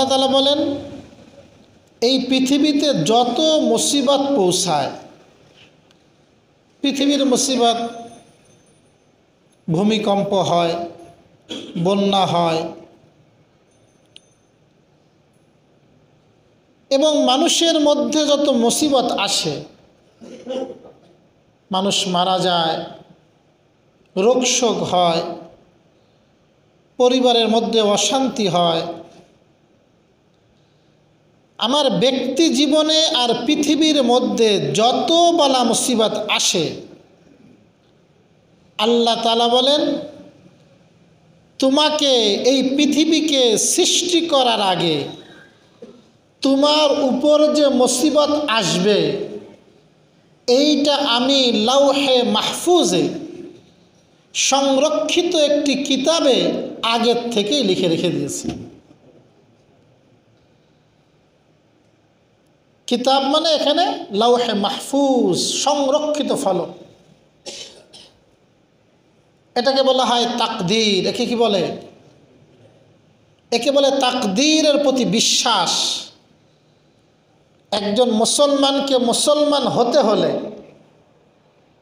আল্লাহ তাআলা বলেন, এই পৃথিবীতে যত মুসিবত পৌঁছায়, পৃথিবীর মুসিবত, ভূমিকম্প হয়, বন্যা হয়, এবং মানুষের মধ্যে যত মুসিবত আসে, মানুষ মারা যায়, রোগশোক হয়, পরিবারের মধ্যে অশান্তি হয়, আমার ব্যক্তি জীবনে আর পৃথিবীর মধ্যে যত বালা মুসিবত আসে, আল্লাহ তাআলা বলেন, তোমাকে এই পৃথিবীকে সৃষ্টি করার আগে তোমার উপর যে মুসিবত আসবে এইটা আমি লাউহে মাহফুজে সংরক্ষিত একটি কিতাবে আগের থেকেই লিখে রেখে দিয়েছি। কিতাব মানে এখানে লাউহে মাহফুজ, সংরক্ষিত ফলক। এটাকে বলা হয় তাকদীর। একে কি বলে? একে বলে তাকদীরের প্রতি বিশ্বাস। একজন মুসলমানকে মুসলমান হতে হলে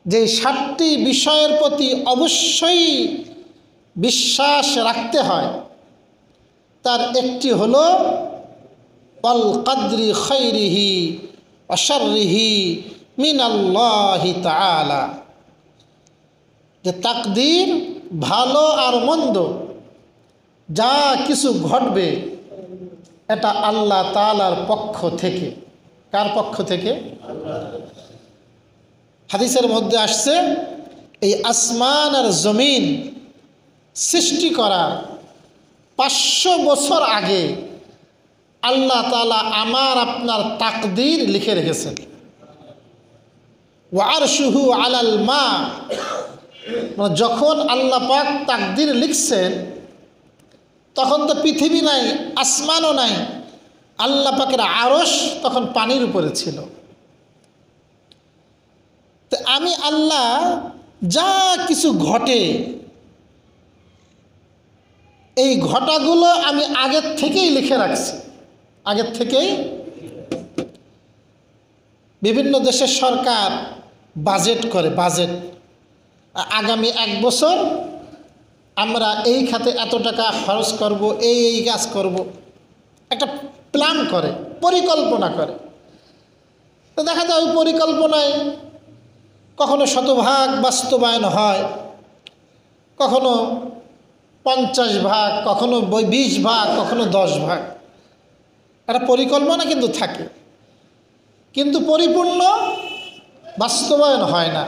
যে 7টি বিষয়ের প্রতি অবশ্যই বিশ্বাস রাখতে হয়, তার একটি হলো ওয়াল কদরি খাইরিহি ওয়া শাররিহি মিনাল্লাহি তাআলা, যে তাকদীর, ভালো আর মন্দ যা কিছু ঘটবে এটা আল্লাহ তাআলার পক্ষ থেকে। কার পক্ষ থেকে? হাদিসের মধ্যে আসছে, এই আসমান আর জমিন সৃষ্টি করার 500 বছর আগে আল্লাহ তাআলা আমার আপনার তাকদীর লিখে রেখেছেন। ওয়া আরশুহু আলাল মা, যখন আল্লাহ পাক তাকদীর লিখছেন তখন তো পৃথিবী নাই, আসমানও নাই, আল্লাহ পাকের আরশ তখন পানির উপরে ছিল। তো আমি আল্লাহ যা কিছু ঘটে এই ঘটাগুলো আমি আগের থেকেই লিখে রাখছি। আগের থেকেই বিভিন্ন দেশের সরকার বাজেট করে, বাজেট আগামী 1 বছর আমরা এই খাতে এত টাকা খরচ করব, এই কাজ করব, একটা প্ল্যান করে, পরিকল্পনা করে। তো দেখা যায় ওই পরিকল্পনায় কখনো 100% বাস্তবায়ন হয়, কখনো 50%, কখনো 20%, কখনো 10%। একটা পরিকল্পনা কিন্তু থাকে, কিন্তু পরিপূর্ণ বাস্তবায়ন হয় না।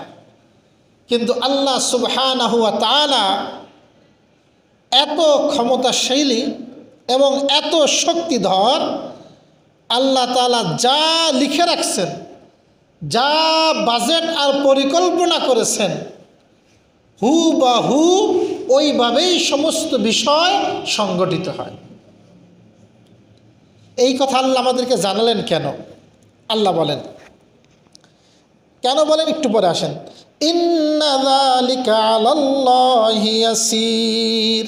কিন্তু আল্লাহ সুবহানাহু ওয়া তাআলা এত ক্ষমতাশালী এবং এত শক্তিধর, আল্লাহ তাআলা যা লিখে রাখছেন, যা বাজেট আর পরিকল্পনা করেছেন, হুবহু ওইভাবেই সমস্ত বিষয় সংগঠিত হয়। এই কথা আল্লাহ আমাদেরকে জানালেন কেন? আল্লাহ বলেন, কেন বলেন একটু পরে আসেন। ইন্না যালিকা আলাল্লাহি ইয়াসির,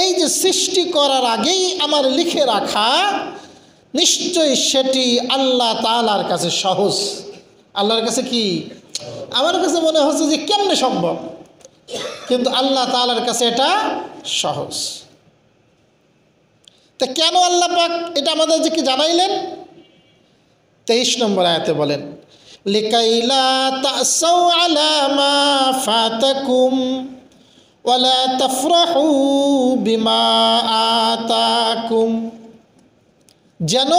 এই যে সৃষ্টি করার আগেই আমার লিখে রাখা, নিশ্চয়ই সেটি আল্লাহ তাআলার কাছে সহজ। আল্লাহর কাছে কি? আমার কাছে মনে হচ্ছে যে কেমনে সম্ভব, কিন্তু আল্লাহ তাআলার কাছে এটা সহজ। তা কেন আল্লাহ পাক এটা আমাদের যে কি জানাইলেন? 23 নম্বর আয়াতে বলেন, লিকাইলা তাসাউ আলা মা ফাতাকুম ওয়ালা তাফরাহু বিমা আতাকুম, যেন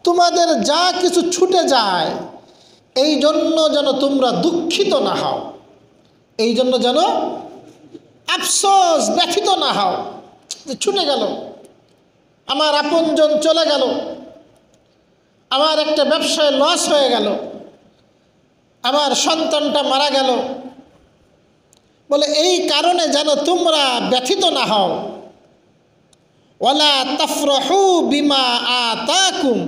তোমাদের যা কিছু ছুটে যায় এই জন্য যেন তোমরা দুঃখিত না হও, এই জন্য যেন আফসোস, ব্যথিত না হও যে ছুটে গেল, আমার আপনজন চলে গেল, আমার একটা ব্যবসায় লস হয়ে গেল, আমার সন্তানটা মারা গেল, বলে এই কারণে যেন তোমরা ব্যথিত না হও। ওয়ালা তাফরাহু বিমা আতাকুম,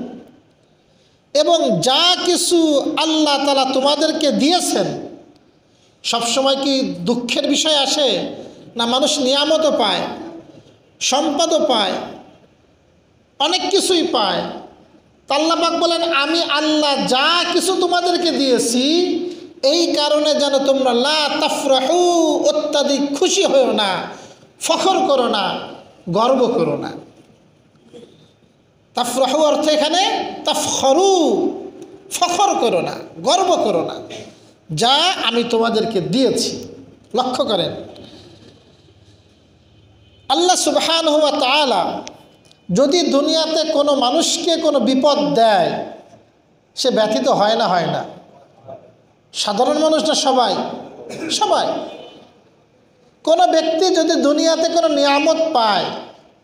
এবং যা কিছু আল্লাহ তাআলা তোমাদেরকে দিয়েছেন, সবসময় কি দুঃখের বিষয় আসে না? মানুষ নিয়ামতও পায়, সম্পদও পায়, অনেক কিছুই পায়। তা আল্লাহ পাক বলেন, আমি আল্লাহ যা কিছু তোমাদেরকে দিয়েছি এই কারণে যেন তোমরা লা তাফরাহু, অত্যাধিক খুশি হও না, ফখর করো না, গর্ব করো না। তাফরাহু অর্থ এখানে তাফখরু, ফখর করো না, গর্ব করো না, যা আমি তোমাদেরকে দিয়েছি। লক্ষ্য করেন, আল্লাহ সুবহানাহু ওয়া তাআলা যদি দুনিয়াতে কোনো মানুষকে কোনো বিপদ দেয়, সে ব্যথিত হয় না? হয় না? সাধারণ মানুষ না সবাই? সবাই। কোনো ব্যক্তি যদি দুনিয়াতে কোনো নিয়ামত পায়,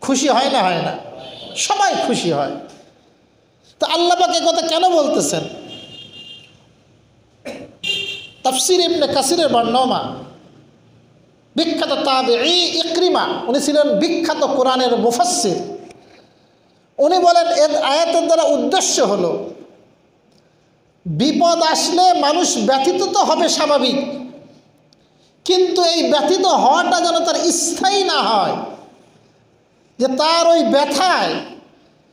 খুশি হয় না? হয় না? সবাই খুশি হয়। তো আল্লাহ পাক এ কথা কেন বলতেছেন? তাফসীর ইবনে কাসিরের বর্ণনা, বিখ্যাত তাবেঈ ইকরিমা, উনি ছিলেন বিখ্যাত কোরআনের মুফাসসির। উনি বলেন, এর আয়াতের দ্বারা উদ্দেশ্য হলো, বিপদ আসলে মানুষ ব্যথিত তো হবে স্বাভাবিক, কিন্তু এই ব্যথিত হওয়াটা যেন তার স্থায়ী না হয়, যে তার ওই ব্যথায়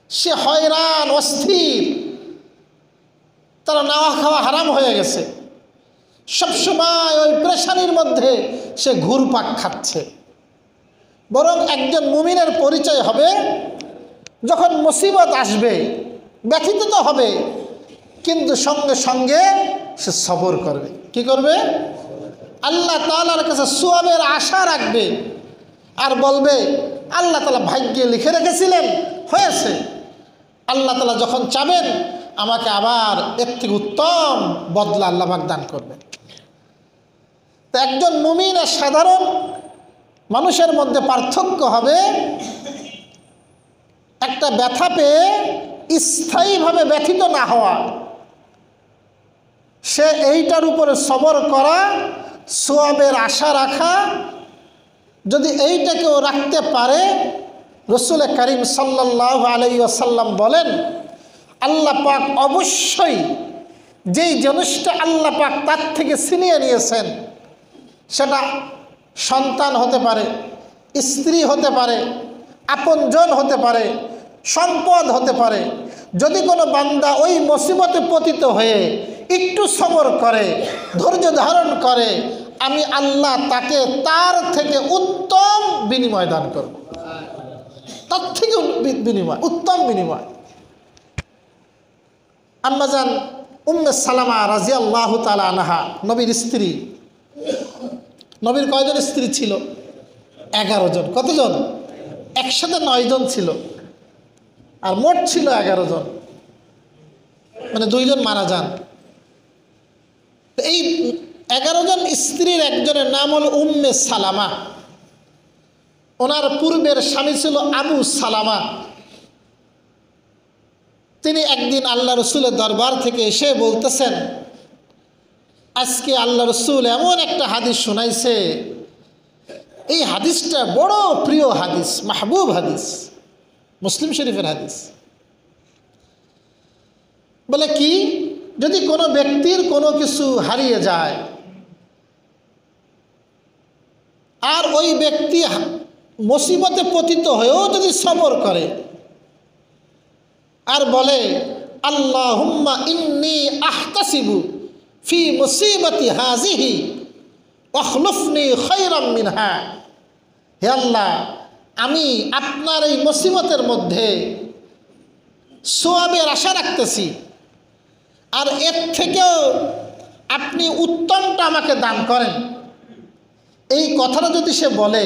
সে হয়রান, অস্থির, তার নাওয়া খাওয়া হারাম হয়ে গেছে, সবসময় ওই পেরেশানির মধ্যে সে ঘুরপাক খাচ্ছে। বরং একজন মুমিনের পরিচয় হবে, যখন মুসিবত আসবে ব্যথিত তো হবে, কিন্তু সঙ্গে সঙ্গে সে সবর করবে। কি করবে? আল্লাহ তাআলার কাছে সওয়াবের আশা রাখবে, আর বলবে, আল্লাহ তাআলা ভাগ্যে লিখে রেখেছিলেন, হয়েছে। আল্লাহ তাআলা যখন চাবেন আমাকে আবার এর থেকে উত্তম বদলা আল্লাহ পাক দান করবেন। তো একজন মুমিন আর সাধারণ মানুষের মধ্যে পার্থক্য হবে, একটা ব্যথা পেয়ে স্থায়ীভাবে ব্যথিত না হওয়া, সে এইটার উপরে সবর করা, সওয়াবের আশা রাখা। যদি এইটাকেও রাখতে পারে, রাসূল করিম সাল্লাল্লাহু আলাইহি ওয়াসাল্লাম বলেন, আল্লাহ পাক অবশ্যই যেই জিনিসটা আল্লাহ পাক তার থেকে ছিনিয়ে নিয়েছেন, সেটা সন্তান হতে পারে, স্ত্রী হতে পারে, আপনজন হতে পারে, সম্পদ হতে পারে, যদি কোনো বান্দা ওই মুসিবতে পতিত হয়ে একটু সবর করে, ধৈর্য ধারণ করে, আমি আল্লাহ তাকে তার থেকে উত্তম বিনিময় দান করব। তার থেকে বিনিময়, উত্তম বিনিময়। আম্মা জান উম্মে সালামা রাদিয়াল্লাহু তাআলা আনহা, নবীর স্ত্রী। নবীর কয়জন স্ত্রী ছিল? 11 জন। কতজন? একসাথে 9 জন ছিল, আর মোট ছিল 11 জন, মানে 2 জন মারা যান। এই 11 জন স্ত্রীর একজনের নাম হল উম্মে সালামা। ওনার পূর্বের স্বামী ছিল আবু সালামা। তিনি একদিন আল্লাহ রসুলের দরবার থেকে এসে বলতেছেন, আজকে আল্লাহ রসুল এমন একটা হাদিস শোনাইছে, এই হাদিসটা বড় প্রিয় হাদিস, মাহবুব হাদিস, মুসলিম শরীফের হাদিস। বলে কি? যদি কোনো ব্যক্তির কোনো কিছু হারিয়ে যায়, আর ওই ব্যক্তি মুসিবতে পতিত হয়েও যদি সবর করে, আর বলে, আল্লাহুম্মা ইন্নী আহতাসিবু ফি মুসিবতি হাজিহি ওয়াখলুফনি খায়রাম মিনহা, হে আল্লাহ, আমি আপনার এই মুসিবতের মধ্যে সওয়াবের আশা রাখতেছি, আর এর থেকেও আপনি উত্তমটা আমাকে দান করেন। এই কথাটা যদি সে বলে,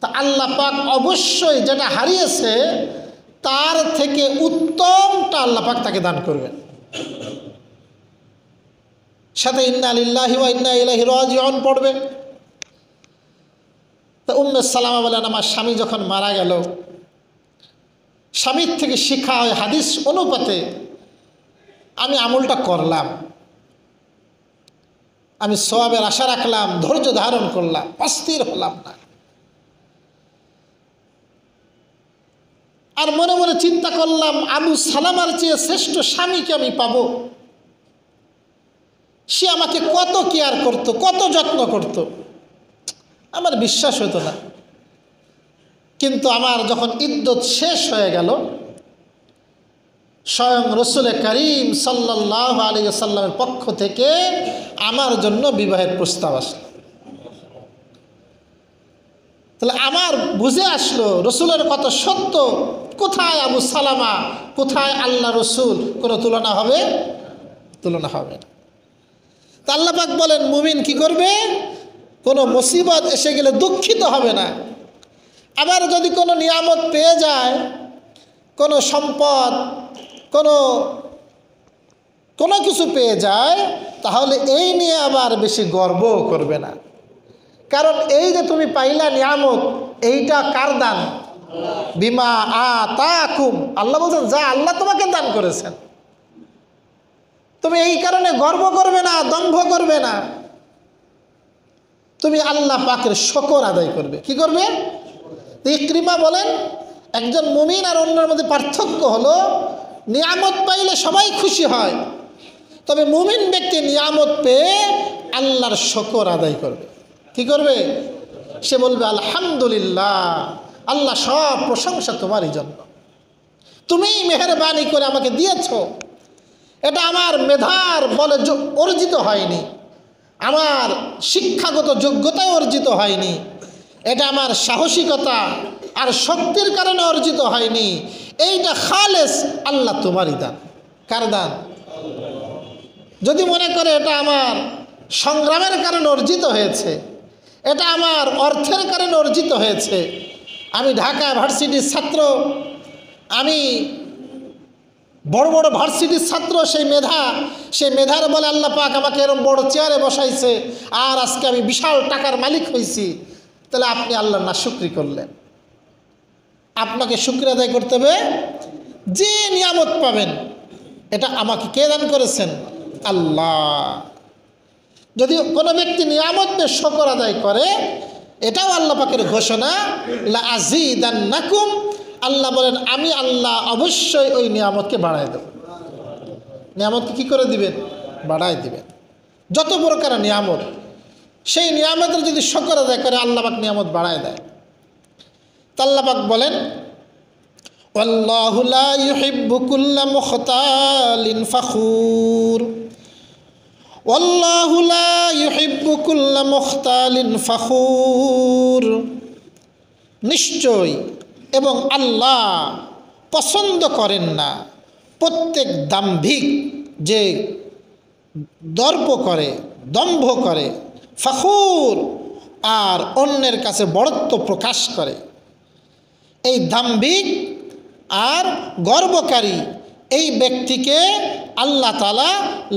তা আল্লাহ পাক অবশ্যই যেটা হারিয়েছে তার থেকে উত্তমটা আল্লাহ পাক তাকে দান করবেন। সাথে ইন্না লিল্লাহি ওয়া ইন্না ইলাইহি রাজিউন পড়বে। তা উম্মে সালামা বলেন, আমার স্বামী যখন মারা গেল, স্বামীর থেকে শিখা ওই হাদিস অনুপাতে আমি আমলটা করলাম, আমি সওয়াবের আশা রাখলাম, ধৈর্য ধারণ করলাম, অস্থির হলাম না। আর মনে মনে চিন্তা করলাম, আবু সালামার চেয়ে শ্রেষ্ঠ স্বামীকে আমি পাবো। সে আমাকে কত কেয়ার করত, কত যত্ন করত, আমার বিশ্বাস হতো না। কিন্তু আমার যখন ইদ্যত শেষ হয়ে গেল, স্বয়ং রসুল করিম সাল্লাল্লাহু আলাইহি ওয়াসাল্লামের পক্ষ থেকে আমার জন্য বিবাহের প্রস্তাব আসলো। তাহলে আমার বুঝে আসলো রসুলের কত সত্য। কোথায় আবু সালামা, কোথায় আল্লাহ রসুল, কোনো তুলনা হবে? তুলনা হবে না। তা আল্লাহ পাক বলেন মুমিন কি করবে? কোনো মুসিবত এসে গেলে দুঃখিত হবে না। আবার যদি কোনো নিয়ামত পেয়ে যায়, কোনো সম্পদ, কোনো কিছু পেয়ে যায়, তাহলে এই নিয়ে আবার বেশি গর্ব করবে না। কারণ এই যে তুমি পাইলা নিয়ামত, এইটা কার দান? বিমা আতাকুম, আল্লাহ বলছেন যা আল্লাহ তোমাকে দান করেছেন। তুমি এই কারণে গর্ব করবে না, দম্ভ করবে না, তুমি আল্লাহ পাকের শুকর আদায় করবে। কি করবে? ইকরিমা বলেন একজন মুমিন আর অন্যের মধ্যে পার্থক্য হলো নিয়ামত পাইলে সবাই খুশি হয়, তবে মুমিন ব্যক্তি নিয়ামত পেয়ে আল্লাহর শুকর আদায় করবে। কি করবে? সে বলবে আলহামদুলিল্লাহ, আল্লাহ সব প্রশংসা তোমারই জন্য, তুমি মেহেরবানি করে আমাকে দিয়েছ। এটা আমার মেধার বলে অর্জিত হয়নি, আমার শিক্ষাগত যোগ্যতায় অর্জিত হয়নি, এটা আমার সাহসিকতা আর শক্তির কারণে অর্জিত হয়নি। এইটা খালেস আল্লাহ তোমারই দান। কার দান? যদি মনে করে এটা আমার সংগ্রামের কারণে অর্জিত হয়েছে, এটা আমার অর্থের কারণে অর্জিত হয়েছে, আমি ঢাকা ভার্সিটির ছাত্র, আমি বড় বড় ভার্সিটির ছাত্র, সেই মেধার বলে আল্লাহ পাক আমাকে এরকম বড় চেয়ারে বসাইছে আর আজকে আমি বিশাল টাকার মালিক হয়েছি, তাহলে আপনি আল্লাহর নাশুকরি করলেন। আপনাকে শুকরিয়া আদায় করতে হবে, যে নিয়ামত পাবেন এটা আমাকে কে দান করেছেন? আল্লাহ। যদি কোনো ব্যক্তি নিয়ামত পেয়ে শুকর আদায় করে, এটাও আল্লাহ পাকের ঘোষণা, লা আযীদান্নাকুম, আল্লাহ বলেন আমি আল্লাহ অবশ্যই ওই নিয়ামতকে বাড়ায় দেব। নিয়ামতকে কি করে দিবেন? বাড়ায় দিবেন। যত প্রকার নিয়ামত, সেই নিয়ামতের যদি শুকর আদায় করে আল্লাহ পাক নিয়ামত বাড়ায় দেয়। আল্লাহ পাক বলেন আল্লাহু লা ইউহিব্বু কুল্লা মুখতালিন ফখুর, আল্লাহু লা ইউহিব্বু কুল্লা মুখতালিন ফখুর, নিশ্চয় এবং আল্লাহ পছন্দ করেন না প্রত্যেক দাম্ভিক যে দর্প করে, দম্ভ করে, ফখুর আর অন্যের কাছে বড়ত্ব প্রকাশ করে। এই দাম্ভিক আর গর্বকারী এই ব্যক্তিকে আল্লাহ তাআলা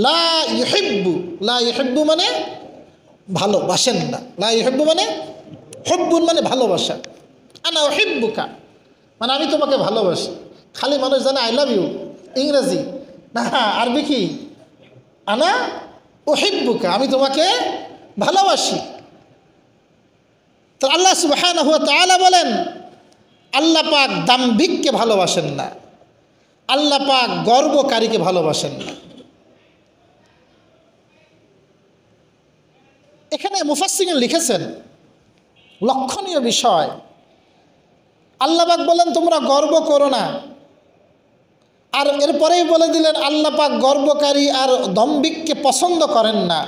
লা ইউহিব্বু মানে ভালোবাসেন না। লা ইউহিব্বু মানে হুব্বুন মানে ভালোবাসা। আনা উহিব্বুকা মানে আমি তোমাকে ভালোবাসি। খালি মানুষ জানে আই লাভ ইউ ইংরেজি, না আরবি কি? আনা উহিব্বুকা, আমি তোমাকে ভালোবাসি। তো আল্লাহ সুবহানাহু ওয়া তাআলা বলেন আল্লাহ পাক দাম্ভিককে ভালোবাসেন না, আল্লাহ পাক গর্বকারীকে ভালোবাসেন না। এখানে মুফাসসিরিন লিখেছেন লক্ষণীয় বিষয়, আল্লাহ পাক বলেন তোমরা গর্ব করো না, আর এরপরেই বলে দিলেন আল্লাহ পাক গর্বকারী আর দম্ভিককে পছন্দ করেন না।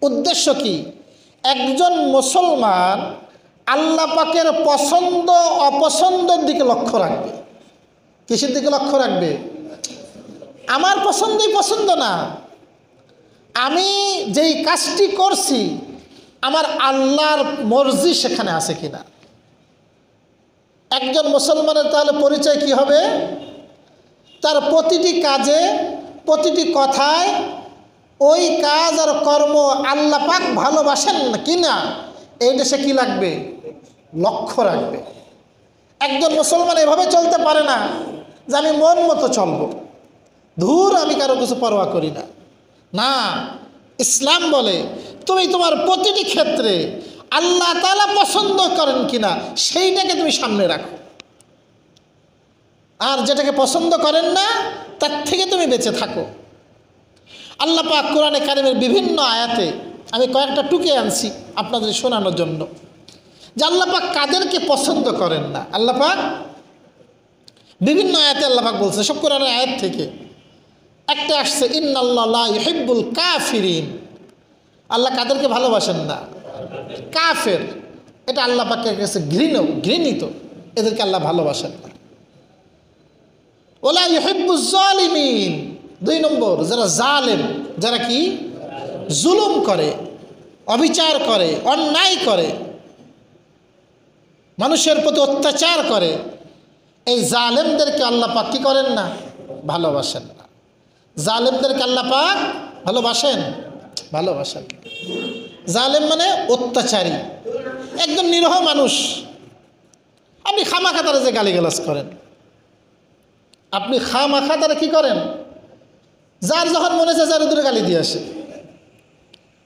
উদ্দেশ্য কি? একজন মুসলমান আল্লাহ পাকের পছন্দ অপছন্দের দিকে লক্ষ্য রাখবে। কিসের দিকে লক্ষ্য রাখবে? আমার পছন্দই পছন্দ না, আমি যেই কাজটি করছি আমার আল্লাহর মর্জি সেখানে আছে কিনা। একজন মুসলমানের তাহলে পরিচয় কি হবে? তার প্রতিটি কাজে, প্রতিটি কথায় ওই কাজ আর কর্ম আল্লাহ পাক ভালোবাসেন কিনা এইটা সে কি লাগবে? লক্ষ্য রাখবে। একজন মুসলমান এভাবে চলতে পারে না যে আমি মন মতো চলবো, ধুর আমি কারো কিছু পরোয়া করি না। না, ইসলাম বলে তুমি তোমার প্রতিটি ক্ষেত্রে আল্লাহ তাআলা পছন্দ করেন কিনা সেইটাকে তুমি সামনে রাখো, আর যেটাকে পছন্দ করেন না তার থেকে তুমি বেঁচে থাকো। আল্লাহ পাক কোরআনে কারিমের বিভিন্ন আয়াতে, আমি কয়েকটা টুকে আনছি আপনাদের শোনানোর জন্য, যে আল্লাহ পাক কাদেরকে পছন্দ করেন না। আল্লাহ পাক বিভিন্ন আয়াতে আল্লাহ পাক বলছে, সব কোরআনের আয়াত থেকে। একটা আসছে ইন্নাল্লাহ লা ইউহিব্বুল কাফিরিন, আল্লাহ কাদেরকে ভালোবাসেন না? কাফের। এটা আল্লাহ পাকের কাছে ঘৃণিত, এদেরকে আল্লাহ ভালোবাসেন না। ওয়ালা ইউহিব্বুজ জালিমিন, 2 নম্বর যারা জালেম, যারা কি জুলুম করে, অবিচার করে, অন্যায় করে, মানুষের প্রতি অত্যাচার করে, এই জালেমদেরকে আল্লাহ পাক কি করেন না? ভালোবাসেন না। জালেমদেরকে আল্লাহ পাক ভালোবাসেন? ভালোবাসেন। জালেম মানে অত্যাচারী, একদম নিরহ মানুষ। আপনি খামাখা তারা যে গালিগালাজ করেন, আপনি খামাখা তারা কি করেন? যার যখন মনে চায় যার দূরে গালি দিয়ে আসে।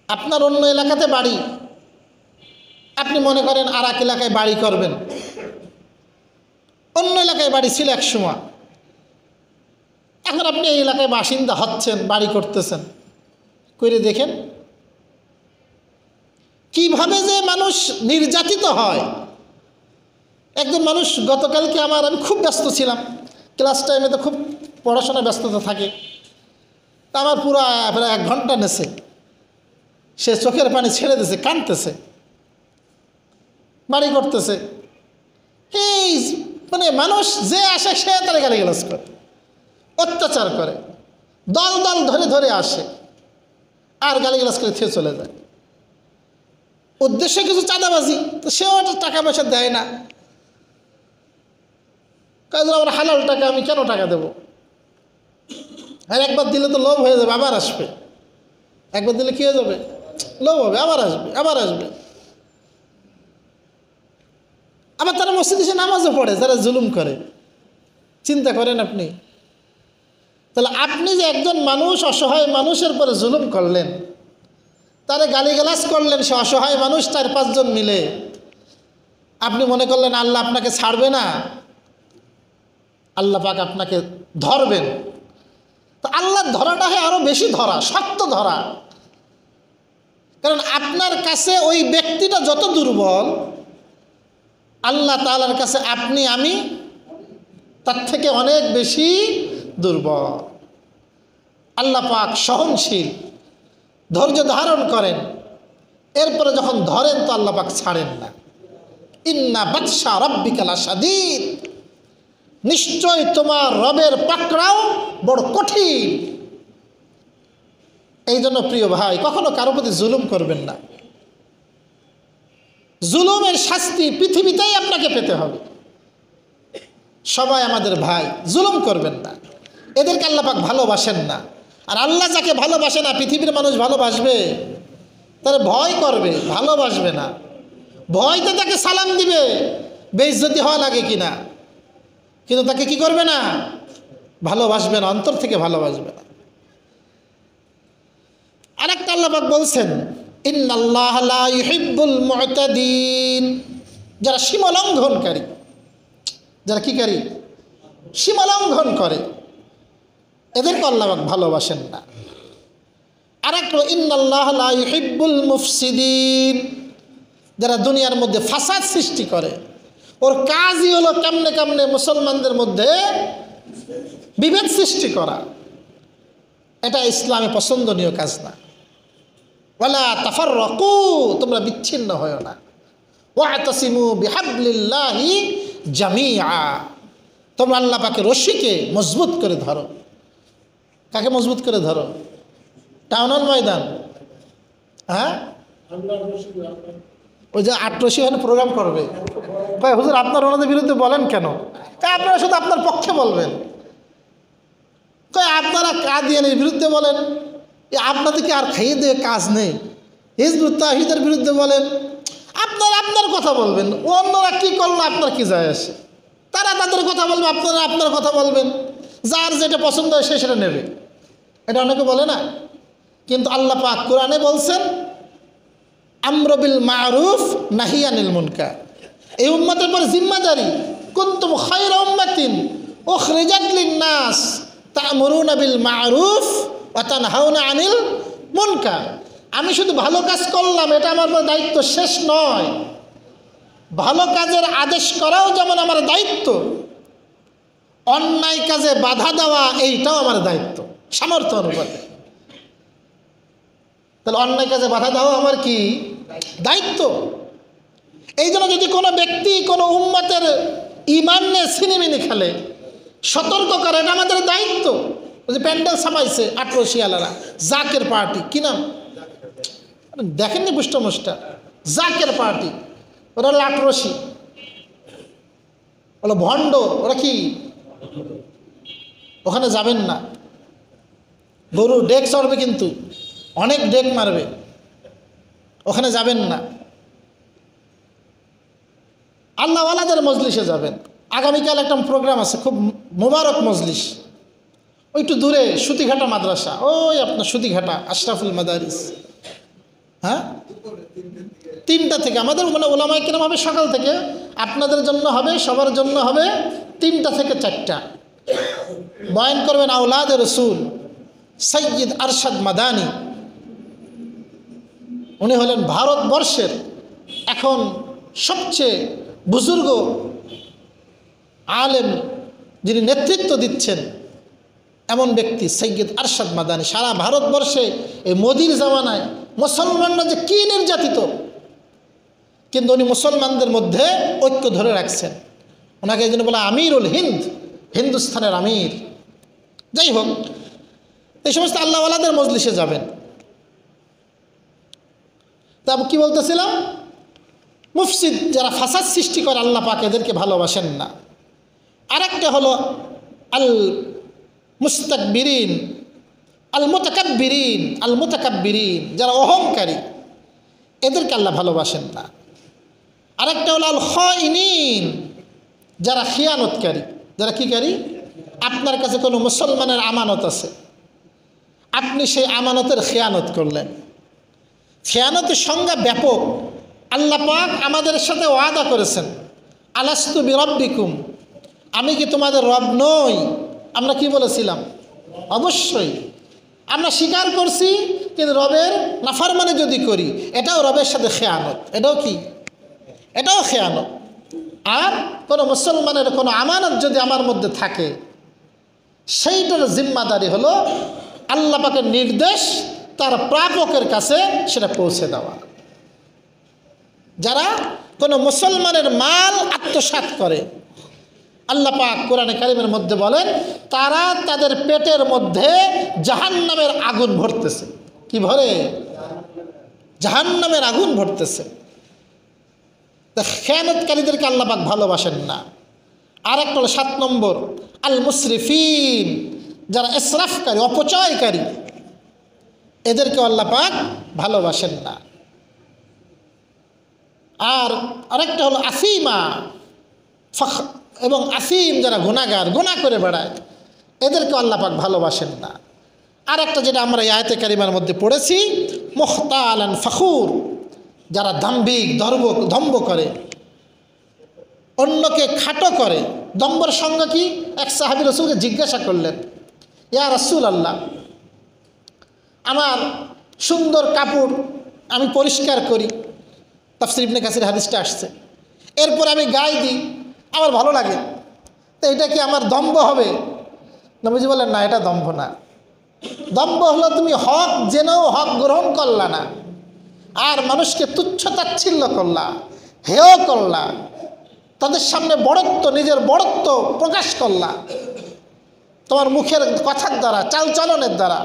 আপনার অন্য এলাকাতে বাড়ি, আপনি মনে করেন আর এক এলাকায় বাড়ি করবেন, অন্য এলাকায় বাড়ি ছিল এক সময়, এখন আপনি এই এলাকায় বাসিন্দা হচ্ছেন, বাড়ি করতেছেন, করে দেখেন কিভাবে যে মানুষ নির্যাতিত হয়। একজন মানুষ গতকালকে আমি খুব ব্যস্ত ছিলাম, ক্লাস টাইমে তো খুব পড়াশোনায় ব্যস্ততা থাকে, তা আমার পুরো প্রায় 1 ঘন্টা নেছে, সে চোখের পানি ছেড়ে দিয়েছে, কাঁদতেছে, বাড়ি করতেছে। এই মানে মানুষ যে আসে সে তারা গালিগালাজ করে, অত্যাচার করে, দল দল ধরে ধরে আসে আর গালিগালাজ করে খেয়ে চলে যায়। উদ্দেশ্য কিছু চাঁদাবাজি, তো সেও টাকা পয়সা দেয় না, কাজে আমার হালাল টাকা, আমি কেন টাকা দেব? আর একবার দিলে তো লোভ হয়ে যাবে, আবার আসবে। একবার দিলে কী হয়ে যাবে? লোভ হবে, আবার আসবে, আবার আসবে। আবার তারা মসজিদে এসে নামাজও পড়ে, যারা জুলুম করে। চিন্তা করেন আপনি, তাহলে আপনি যে একজন মানুষ, অসহায় মানুষের পরে জুলুম করলেন, তারা গালিগালাজ করলেন, সে অসহায় মানুষ 4-5 জন মিলে, আপনি মনে করলেন আল্লাহ আপনাকে ছাড়বে না, আল্লাহ পাক আপনাকে ধরবেন। তো আল্লাহর ধরাটা হয় আরো বেশি ধরা, শক্ত ধরা। কারণ আপনার কাছে ওই ব্যক্তিটা যত দুর্বল, আল্লাহ তাআলার কাছে আপনি আমি তার থেকে অনেক বেশি দুর্বল। আল্লাহ পাক সহনশীল, ধৈর্য ধারণ করেন, এরপরে যখন ধরেন তো আল্লাহ পাক ছাড়েন না। ইন্না বাতশা রাব্বিকা লাশাদীদ, নিশ্চয় তোমার রবের পাকড়াও বড় কঠিন। এই জন্য প্রিয় ভাই, কখনো কারো প্রতি জুলুম করবেন না। জুলুমের শাস্তি পৃথিবীতেই আপনাকে পেতে হবে। সবাই আমাদের ভাই, জুলুম করবেন না। এদেরকে আল্লাহ পাক ভালোবাসেন না। আর আল্লাহ যাকে ভালোবাসে না, পৃথিবীর মানুষ ভালোবাসবে? তারা ভয় করবে, ভালোবাসবে না। ভয়তে তাকে সালাম দিবে, বেইজ্জতি হওয়া লাগে কিনা, কিন্তু তাকে কি করবে না? ভালোবাসবে না, অন্তর থেকে ভালোবাসবে না। আরেকটা আল্লাহ পাক বলছেন, ইন্নাল্লাহা লা ইউহিব্বুল মু'তাদিন, যারা সীমালঙ্ঘনকারী, যারা কি কারি? সীমালঙ্ঘন করে, এদেরকে আল্লাহ পাক ভালোবাসেন না। আরেকটা ইন্নাল্লাহা লা ইউহিব্বুল মুফসিদিন, যারা দুনিয়ার মধ্যে ফাসাদ সৃষ্টি করে, ওর কাজই হলো কেমনে কেমনে মুসলমানদের মধ্যে বিভেদ সৃষ্টি করা। এটা ইসলামে পছন্দনীয় কাজ না। ওয়ালা তাফাররাকু, তোমরা বিচ্ছিন্ন হয়ো না। ওয়াতাসিমু বিহাবলিল্লাহি জামিআ, তোমরা আল্লাহ পাকের রশিকে মজবুত করে ধরো। কাকে মজবুত করে ধরো? টাউন হল ময়দান, হ্যাঁ, ওই যে ৮রশি ওখানে প্রোগ্রাম করবে। ভাই হুজুর, আপনার ওনাদের বিরুদ্ধে বলেন কেন? আপনারা শুধু আপনার পক্ষে বলবেন। আপনারা কাদিয়ানের বিরুদ্ধে বলেন, আপনাদেরকে আর খাইয়ে দিয়ে কাজ নেই। হিজবুত তাওহীদের বিরুদ্ধে বলেন, আপনার কথা বলবেন। অন্যরা কি করলো আপনার কি যায় আসে? তারা তাদের কথা বলবে, আপনারা আপনার কথা বলবেন। যার যেটা পছন্দ হয় সে সেটা নেবে। এটা অনেকে বলে না, কিন্তু আল্লাহ পাক কোরআনে বলছেন আমর বিল মারুফ নাহি আনিল মুনকার। এই উম্মতের পর জিম্মাদারি, কুনতুম খায়রা উম্মাতিন উখরিজাত লিন-নাস তা'মুরুনা বিল মারুফ ওয়া তানহাউনা আনিল মুনকার। আমি শুধু ভালো কাজ করলাম, এটা আমার দায়িত্ব শেষ নয়। ভালো কাজের আদেশ করাও যেমন আমার দায়িত্ব, অন্যায় কাজে বাধা দেওয়া এইটাও আমার দায়িত্ব সামর্থ্য অনুপাতে। তাহলে অন্যায় কাজে বাধা দেওয়া আমার কি দায়িত্ব। এই জন্য যদি কোনো ব্যক্তি কোনো উম্মতের ইমান নিয়ে ছিনিমিনি খেলে, সতর্ক করে, এটা আমাদের দায়িত্ব। ওই যে প্যান্ডেল ছাপাইছে আটরশিয়ালারা, জাকের পার্টি, কি নাম দেখেননি পুষ্টমুষ্টা, জাকের পার্টি, ওরা হলো আটরশি, ওরা ভণ্ড, ওরা কি, ওখানে যাবেন না। গরু ডেক চড়বে, কিন্তু অনেক ডেক মারবে, ওখানে যাবেন না। আল্লাহওয়ালাদের মজলিসে যাবেন। আগামীকাল একটা প্রোগ্রাম আছে, খুব মোবারক মজলিস, ওই একটু দূরে সুতিঘাটা মাদ্রাসা, ওই আপনার সুতিঘাটা আশরাফুল মাদারিস, হ্যাঁ 3টা থেকে আমাদের মানে ওলামায়ে কেরাম হবে সকাল থেকে, আপনাদের জন্য হবে, সবার জন্য হবে 3টা থেকে 4টা। বয়ান করবেন আওলাদ রসুল সৈয়দ আরশাদ মাদানী। উনি হলেন ভারতবর্ষের এখন সবচেয়ে বুজুর্গ আলেম, যিনি নেতৃত্ব দিচ্ছেন এমন ব্যক্তি সৈয়দ আরশাদ মাদানী। সারা ভারতবর্ষে এই মোদির জামানায় মুসলমানরা যে কী নির্যাতিত, কিন্তু উনি মুসলমানদের মধ্যে ঐক্য ধরে রাখছেন। ওনাকে এই জন্য বলা আমিরুল হিন্দ, হিন্দুস্থানের আমির। যাই হোক, এই সমস্ত আল্লাহওয়ালাদের মজলিসে যাবেন। তারপর কি বলতেছিলাম, মুফসিদ যারা ফাসাদ সৃষ্টি করে আল্লাহ পাক এদেরকে ভালোবাসেন না। আরেকটা হলো আল মুস্তাকবিরিন, আল মুতাকাব্বিরিন, যারা অহংকারী, এদেরকে আল্লাহ ভালোবাসেন না। আরেকটা হলো আল খাইনিন, যারা খিয়ানতকারী, যারা কি কারী, আপনার কাছে কোনো মুসলমানের আমানত আছে, আপনি সেই আমানতের খেয়ানত করলেন। খেয়ানতের সংজ্ঞা ব্যাপক। আল্লাহ পাক আমাদের সাথে ওয়াদা করেছেন, আলাস্তু বিরব্বিকুম, আমি কি তোমাদের রব নই? আমরা কি বলেছিলাম? অবশ্যই। আমরা স্বীকার করছি, কিন্তু রবের নাফরমানি যদি করি এটাও রবের সাথে খেয়ানত। এটাও কি? এটাও খেয়ানত। আর কোনো মুসলমানের কোনো আমানত যদি আমার মধ্যে থাকে, সেইটার জিম্মাদারি হলো আল্লাহ পাকের নির্দেশ তার প্রাপকের কাছে সেটা পৌঁছে দেওয়া। যারা কোনো মুসলমানের মাল আত্মসাৎ করে, আল্লাহ পাক কোরআনে কারিমের মধ্যে বলেন, তারা তাদের পেটের মধ্যে জাহান্নামের আগুন ভরতেছে। কি ভরে? জাহান্নামের আগুন ভরতেছে। খেয়ানতকারীদেরকে আল্লাহ পাক ভালোবাসেন না। আর একটা হলো 7 নম্বর আল মুসরিফিন, যারা ইসরাফকারী, অপচয়কারী, এদেরকে আল্লাহ পাক ভালোবাসেন না। আর আরেকটা হলো আসিমা, এবং আসিম যারা গুনাহগার, গুনাহ করে বেড়ায়, এদেরকে আল্লাহ পাক ভালোবাসেন না। আর একটা যেটা আমরা এই আয়াতে কারিমার মধ্যে পড়েছি, মুখতালান ফখুর, যারা দাম্ভিক, দম্ভ করে, অন্যকে খাটো করে। দম্ভর সঙ্গে কি? এক সাহাবী রাসূলকে জিজ্ঞাসা করলেন, ইয়া রাসূলুল্লাহ, আমার সুন্দর কাপড় আমি পরিষ্কার করি, তাফসীর ইবনে কাসির হাদিসটা আসছে, এরপর আমি গায়ে দিই, আমার ভালো লাগে, তো এটা কি আমার দম্ভ হবে? নবীজি বলেন, না, এটা দম্ভ না। দম্ভ হলো তুমি হক জেনেও হক গ্রহণ করলা না, আর মানুষকে তুচ্ছ তাচ্ছিল্য করলা, হেয় করলা, তাদের সামনে বড়ত্ব, নিজের বড়ত্ব প্রকাশ করলা তোমার মুখের কথার দ্বারা, চালচলনের দ্বারা।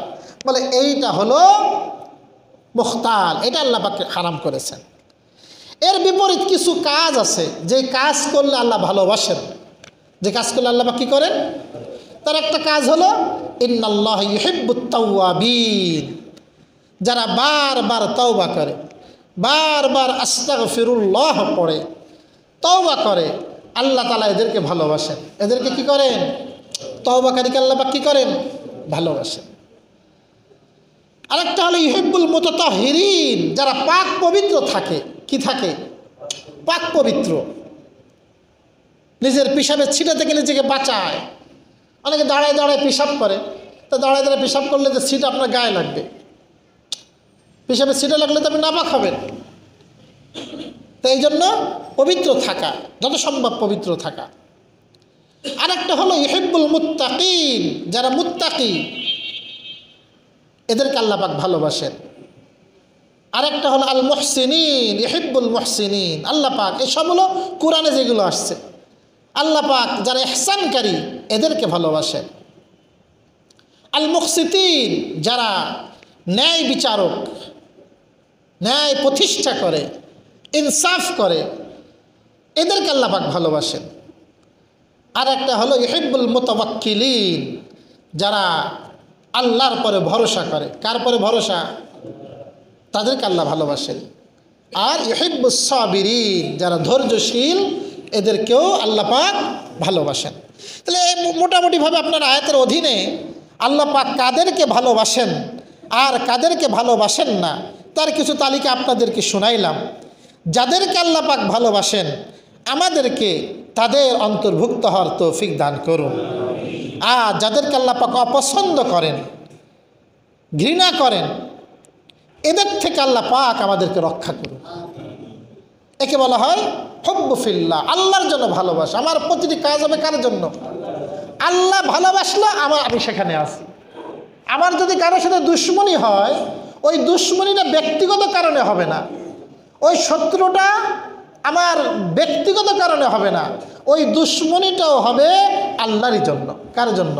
বলে এইটা হলো মুখতাল, এটা আল্লাহ পাক হারাম করেছেন। এর বিপরীত কিছু কাজ আছে, যে কাজ করলে আল্লাহ ভালোবাসেন, যে কাজ করলে আল্লাহ পাক কী করেন? তার একটা কাজ হলো ইন্নাল্লাহা ইউহিব্বুত তাওয়াবিন, যারা বারবার তওবা করে, বারবার আস্তাগফিরুল্লাহ পড়ে, তওবা করে, আল্লাহ তাআলা এদেরকে ভালোবাসেন। এদেরকে কি করেন? তওবাকারীকে আল্লাহ পাক কী করেন? ভালোবাসেন। আরেকটা হলো ইউহিব্বুল মুতাতাহহিরিন, যারা পাক পবিত্র থাকে। কি থাকে? পাক পবিত্র, নিজের পেশাবের ছিটা থেকে নিজেকে বাঁচায়। অনেকে দাঁড়ায় দাঁড়ায় পেশাব করে, তো দাঁড়ায় দাঁড়ায় পেশাব করলে তো ছিটা আপনার গায়ে লাগবে, পেশাবের ছিটা লাগলে তো আপনি নাপাক হবেন। তো এই জন্য পবিত্র থাকা, যত সম্ভব পবিত্র থাকা। আরেকটা হলো ইহিব্বুল মুত্তাকিন, যারা মুত্তাকি এদেরকে আল্লাহ পাক ভালোবাসেন। আরেকটা হলো আল মুহসিনিন, ইহিব্বুল মুহসিনিন, আল্লাহ পাক এসব হলো কোরআনে যেগুলো আসছে। আল্লাহ পাক যারা ইহসানকারী এদেরকে ভালোবাসেন। আল মুকসিতিন, যারা ন্যায় বিচারক, ন্যায় প্রতিষ্ঠা করে, ইনসাফ করে, এদেরকে আল্লাহ পাক ভালোবাসেন। আর একটা হলো ইহিব্বুল মুতাওয়াক্কিলিন, যারা আল্লাহর পরে ভরসা করে। কার পরে ভরসা? তাদেরকে আল্লাহ ভালোবাসেন। আর ইহিব্বুস সাবিরিন, যারা ধৈর্যশীল, এদেরকেও আল্লাহ পাক ভালোবাসেন। তাহলে এই মোটামুটিভাবে আপনার আয়াতের অধীনে আল্লাহ পাক কাদেরকে ভালোবাসেন আর কাদেরকে ভালোবাসেন না তার কিছু তালিকা আপনাদেরকে শোনাইলাম। যাদেরকে আল্লাহ পাক ভালোবাসেন আমাদেরকে তাদের অন্তর্ভুক্ত হওয়ার তৌফিক দান করুন। আর যাদেরকে আল্লাহ পাক অপছন্দ করেন, ঘৃণা করেন, এদের থেকে আল্লাহ পাক আমাদেরকে রক্ষা করুন। একে বলা হয় হুব্বু ফিল্লাহ, আল্লাহর জন্য ভালোবাসা। আমার প্রতিটি কাজ হবে কার জন্য? আল্লাহ ভালোবাসলে আমি সেখানে আছি। আমার যদি কারোর সাথে দুশ্মনী হয়, ওই দুশ্মনীটা ব্যক্তিগত কারণে হবে না, ওই শত্রুটা আমার ব্যক্তিগত কারণে হবে না, ওই দুশ্মনীটাও হবে আল্লাহরই জন্য। কার জন্য?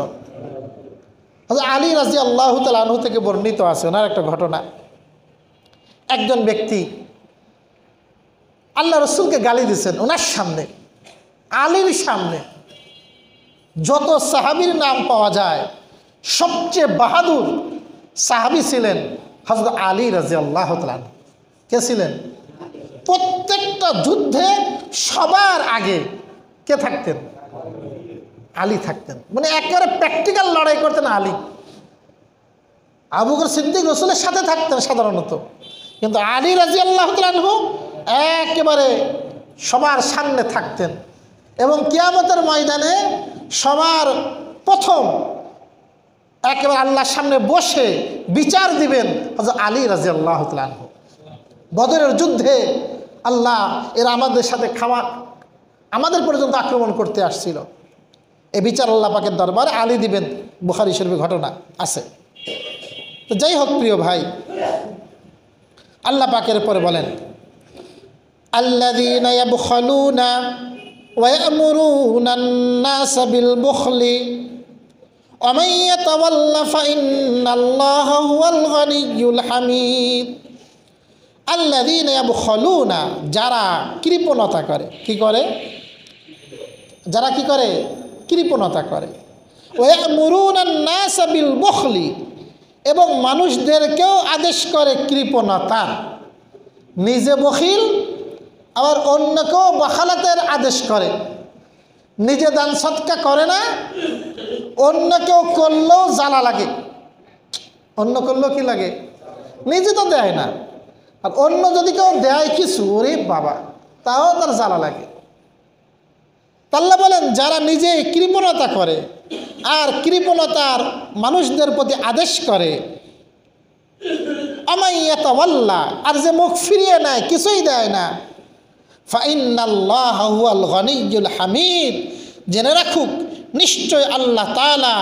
আলী রাদিয়াল্লাহু তাআলা আনহু থেকে বর্ণিত আছে ওনার একটা ঘটনা। একজন ব্যক্তি আল্লাহ রসুলকে গালি দিয়েছেন ওনার সামনে, আলীর সামনে। যত সাহাবীর নাম পাওয়া যায় সবচেয়ে বাহাদুর সাহাবী ছিলেন হযরত আলী রাদিয়াল্লাহু তাআলা। কে ছিলেন? প্রত্যেকটা যুদ্ধে সবার আগে কে থাকতেন? আলী থাকতেন। মানে একেবারে প্র্যাকটিক্যাল লড়াই করতেন আলী। আবু বকর সিদ্দিক রসুলের সাথে থাকতেন সাধারণত, কিন্তু আলী রাদিয়াল্লাহু তাআলা আনহু একেবারে সবার সামনে থাকতেন। এবং কিয়ামতের ময়দানে সবার প্রথম একেবারে আল্লাহর সামনে বসে বিচার দিবেন হযরত আলী রাদিয়াল্লাহু তাআলা আনহু। বদরের যুদ্ধে আল্লাহ এরা আমাদের সাথে আমাদের পর্যন্ত আক্রমণ করতে আসছিল, এই বিচার আল্লাহ পাকের দরবারে আলী দিবেন। বুখারী শরীফে ঘটনা আছে। তো যাই হোক প্রিয় ভাই, আল্লাহ পাকের পরে বলেন আল্লাযীনা ইয়াবখালুনা ওয়া ইয়া'মুরুনা আন-নাসা বিল বুখলি ওয়া মান ইয়াতাওয়াল্লা ফাইন্নাল্লাহা হুয়াল গনিয়্যুল হামিদ। আল্লাযীনা ইয়াবখালুনা, যারা কৃপণতা করে। কি করে? যারা কি করে? কৃপণতা করে। ওয়া ইয়া'মুরুনা আন-নাসা বিল বুখলি, এবং মানুষদেরকেও আদেশ করে কৃপণতার। নিজে বখিল, আবার অন্যকেও বখালাতের আদেশ করে। নিজে দান সদকা করে না, অন্য কেউ করলেও জ্বালা লাগে। অন্য করলেও কি লাগে? নিজে তো দেয় না, আর অন্য যদি কেউ দেয় কিছু, ওরে বাবা, তাও তার জ্বালা লাগে। আল্লাহ বলেন যারা নিজে কৃপণতা করে আর কৃপণতার মানুষদের প্রতি আদেশ করে, আমাইয়াতাওয়াল্লা, আর যে মুখ ফিরিয়ে নেয়, কিছুই দেয় না, ফাইন্নাল্লাহা হুয়াল গনিয়্যুল হামিদ, জেনে রাখুক নিশ্চয় আল্লাহ তাআলা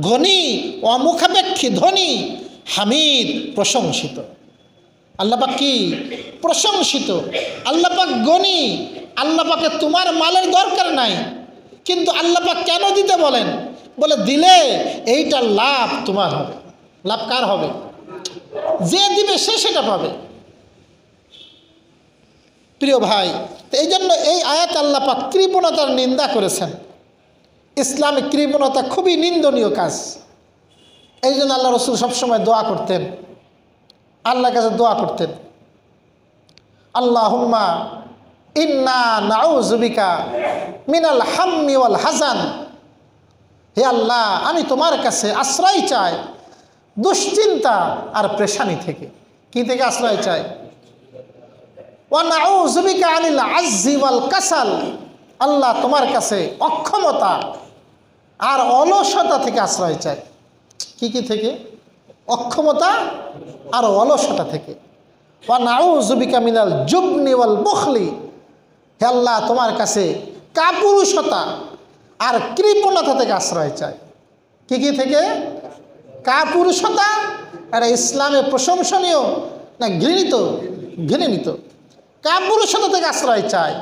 গনি, অমুখাপেক্ষী ধনী, হামিদ প্রশংসিত। আল্লাহ পাক কি? প্রশংসিত। আল্লাহ পাক গনি। আল্লাহ পাকে তোমার মালের দরকার নাই, কিন্তু আল্লাহ পাক কেন দিতে বলেন? বলে দিলে এইটা লাভ তোমার হবে। লাভ কার হবে? যে দিবে সে সেটা পাবে। প্রিয় ভাই, তো এই জন্য এই আয়াত আল্লাহ পাক কৃপণতার নিন্দা করেছেন। ইসলামে কৃপণতা খুবই নিন্দনীয় কাজ। এই জন্য আল্লাহ রসুল সবসময় দোয়া করতেন, আল্লাহর কাছে দোয়া করতেন, আল্লাহুম্মা ইন্না নাউযু বিকা মিনাল হাম্মি ওয়াল হাজান। হে আল্লাহ, আমি তোমার কাছে আশ্রয় চাই দুশ্চিন্তা আর পেরেশানি থেকে। কি থেকে আশ্রয় চাই? ওয়া নাউযু বিকা আনিল আজ্জি ওয়াল কাসাল। আল্লাহ তোমার কাছে অক্ষমতা আর অলসতা থেকে আশ্রয় চাই। কি কি থেকে? অক্ষমতা আর অলসতা থেকে। ওয়া নাউযু বিকা মিনাল জুবনি ওয়াল বুখলি। হে আল্লাহ তোমার কাছে কাপুরুষতা আর কৃপণতা থেকে আশ্রয় চায়। কি কি থেকে? কাপুরুষতা, এটা ইসলামে প্রশংসনীয় না ঘৃণিত? ঘৃণিত। কাপুরুষতা থেকে আশ্রয় চায়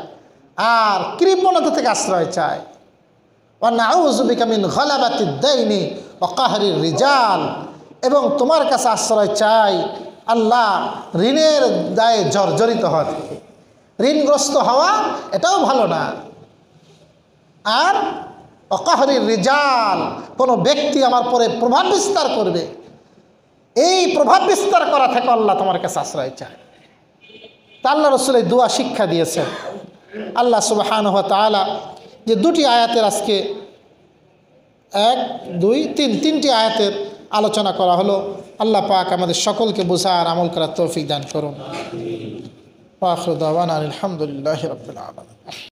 আর কৃপণতা থেকে আশ্রয় চায়। ওয়ানাউযু বিকা মিন গালাবাতিদ দাইনি ওয়া কাহরির রিজাল, এবং তোমার কাছে আশ্রয় চাই আল্লাহ ঋণের দায়ে জর্জরিত হওয়া থেকে। ঋণগ্রস্ত হওয়া এটাও ভালো না। আর অকাহরির রিজাল, কোনো ব্যক্তি আমার পরে প্রভাব বিস্তার করবে, এই প্রভাব বিস্তার করা থেকে আল্লাহ তোমার কাছে আশ্রয় চায়। তা আল্লাহ রাসূল এই দোয়া শিক্ষা দিয়েছেন। আল্লাহ সুবহানাহু ওয়া তাআলা যে দুটি আয়াতের আজকে 1, 2, 3 তিনটি আয়াতের আলোচনা করা হলো, আল্লাহ পাক আমাদের সকলকে বোঝার আমল করার তৌফিক দান করুন। ওয়া আখিরু দাওয়ানা আলহামদুলিল্লাহি রাব্বিল আলামিন।